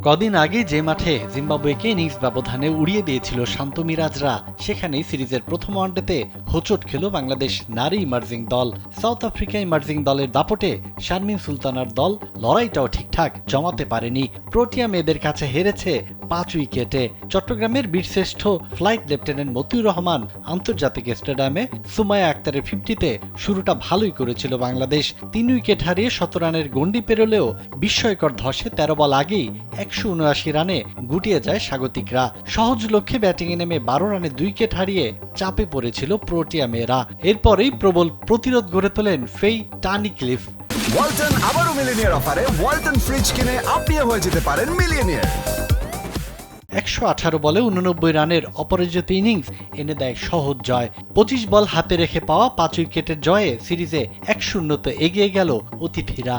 কদিন আগে যে মাঠে জিম্বাবুয়েকে ইনিংস ব্যবধানে উড়িয়ে দিয়েছিল শান্ত মিরাজরা, সেখানেই সিরিজের প্রথম ওয়ানডেতে হোঁচট খেল বাংলাদেশ নারী ইমার্জিং দল। সাউথ আফ্রিকা ইমার্জিং দলের দাপটে শারমিন সুলতানার দল লড়াইটাও ঠিকঠাক জমাতে পারেনি। প্রোটিয়া মেয়েদের কাছে হেরেছে 5 উইকেটে। চট্টগ্রামের বীরশ্রেষ্ঠ ফ্লাইট লেফটেন্যান্ট মতিউর রহমান আন্তর্জাতিক স্টেডিয়ামে সুমাইয়া আক্তারের 50-তে শুরুটা ভালোই করেছিল বাংলাদেশ। 3 উইকেট হারিয়ে 17 রানের গন্ডি পেরোলেও বিস্ময়কর ধসে 13 বল আগেই 179 রানে গুটিয়ে যায় স্বাগতিকরা। সহজ লক্ষ্যে ব্যাটিংয়ে নেমে 12 রানে 2 উইকেট হারিয়ে চাপে পড়েছিল প্রোটিয়া মেয়েরা। এরপরেই প্রবল প্রতিরোধ গড়ে তোলেন ফেই টানিক্লিফ। ওয়ালটন আবারও মিলিয়নিয়ার অফারে ওয়ালটন ফ্রিজ কিনে আপনিও হয়ে যেতে পারেন মিলিয়নিয়ার। 118 বলে 89 রানের অপরাজিত ইনিংস এনে দেয় সহজ জয়। 25 বল হাতে রেখে পাওয়া 5 উইকেটের জয়ে সিরিজে 1-0 এগিয়ে গেল অতিথিরা।